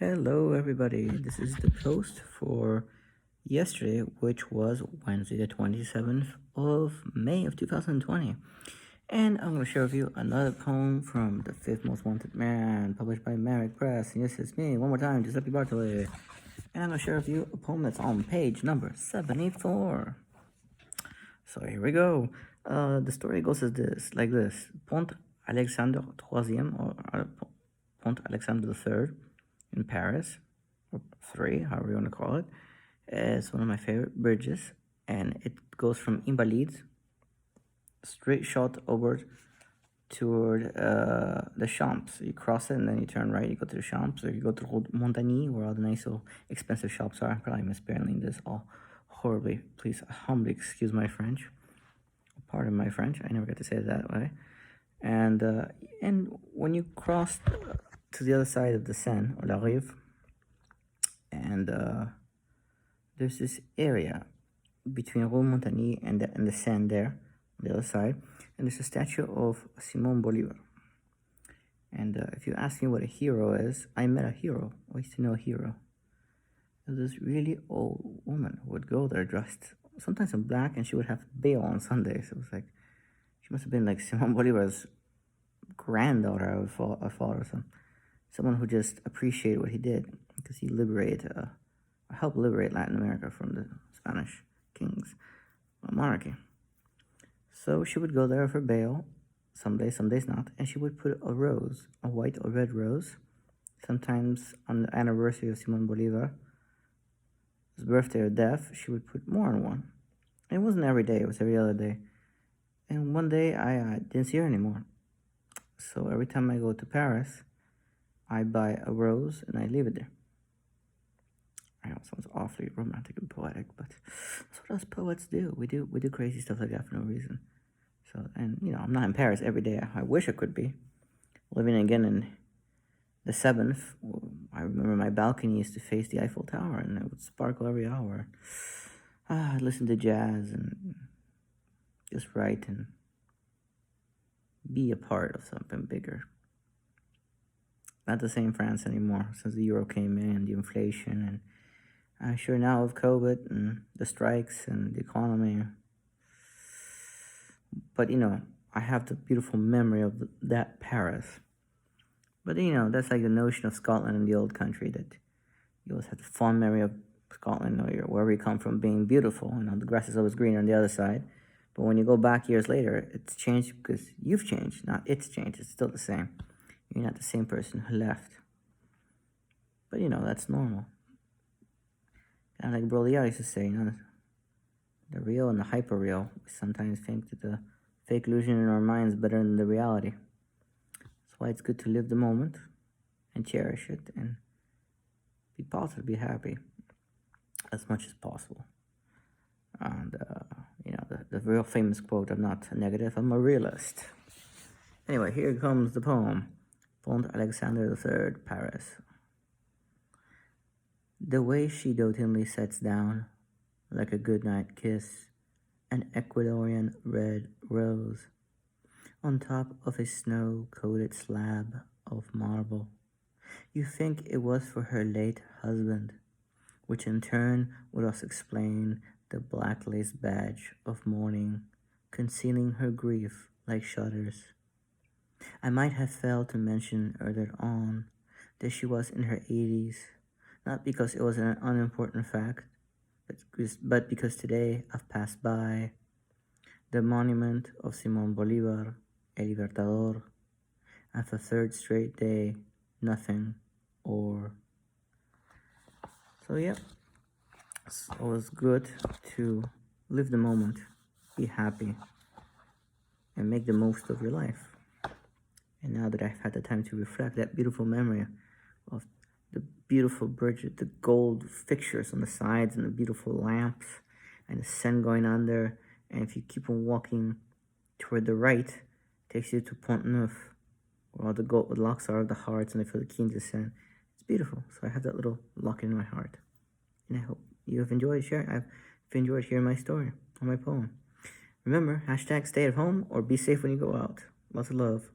Hello, everybody. This is the post for yesterday, which was Wednesday, the 27th of May of 2020. And I'm going to share with you another poem from The Fifth Most Wanted Man, published by Merrick Press. And yes, it's me, one more time, Giuseppe Bartoli. And I'm going to share with you a poem that's on page number 74. So here we go. The story goes like this. Pont Alexandre III, or Pont Alexandre III in Paris, or 3, however you want to call it, is one of my favorite bridges, and it goes from Invalides, straight shot over toward the Champs. You cross it and then you turn right, you go to the Champs, or you go to Route Montagny, where all the nice little expensive shops are. I'm probably mispronouncing this all horribly. Please humbly excuse my French. Pardon my French, I never get to say it that way. And when you cross to the other side of the Seine, or La Rive, and there's this area between Rue Montagny and the Seine there, on the other side, and there's a statue of Simon Bolivar. And if you ask me what a hero is, I met a hero. I used to know a hero. There was this really old woman who would go there dressed sometimes in black, and she would have bail on Sundays. It was like, she must have been like Simon Bolivar's granddaughter, I thought, or someone who just appreciated what he did, because he helped liberate Latin America from the Spanish king's monarchy. So she would go there for bail, some days not, and she would put a rose, a white or red rose, sometimes on the anniversary of Simon Bolivar's birthday or death, she would put more on one. And it wasn't every day, it was every other day. And one day I didn't see her anymore. So every time I go to Paris, I buy a rose and I leave it there. I know it sounds awfully romantic and poetic, but that's what us poets do. We do crazy stuff like that for no reason. So, and I'm not in Paris every day. I wish I could be. Living again in the 7th, I remember my balcony used to face the Eiffel Tower, and it would sparkle every hour. I'd listen to jazz and just write and be a part of something bigger. Not the same France anymore since the euro came in, the inflation, and I'm sure now of COVID and the strikes and the economy. But I have the beautiful memory of that Paris. But that's like the notion of Scotland in the old country, that you always have the fond memory of Scotland, or wherever you come from, being beautiful. The grass is always greener on the other side. But when you go back years later, it's changed because you've changed, not it's changed. It's still the same. You're not the same person who left. But that's normal. And like Broliar used to say, the real and the hyperreal. We sometimes think that the fake illusion in our minds is better than the reality. That's why it's good to live the moment and cherish it and be positive, be happy as much as possible. And the real famous quote, I'm not negative, I'm a realist. Anyway, here comes the poem. Pont Alexandre III, Paris. The way she dotingly sets down, like a goodnight kiss, an Ecuadorian red rose, on top of a snow-coated slab of marble. You think it was for her late husband, which in turn would also explain the black lace badge of mourning, concealing her grief like shutters. I might have failed to mention earlier on that she was in her 80s, not because it was an unimportant fact, but because today I've passed by the monument of Simón Bolívar, El Libertador, and for the third straight day, nothing, or... So yeah, it's always good to live the moment, be happy, and make the most of your life. And now that I've had the time to reflect, that beautiful memory of the beautiful bridge, the gold fixtures on the sides and the beautiful lamps and the sun going under. And if you keep on walking toward the right, it takes you to Pont Neuf, where all the gold locks are of the hearts and the Quai de Seine. It's beautiful. So I have that little lock in my heart. And I hope you have enjoyed hearing my story or my poem. Remember, #stay at home or be safe when you go out. Lots of love.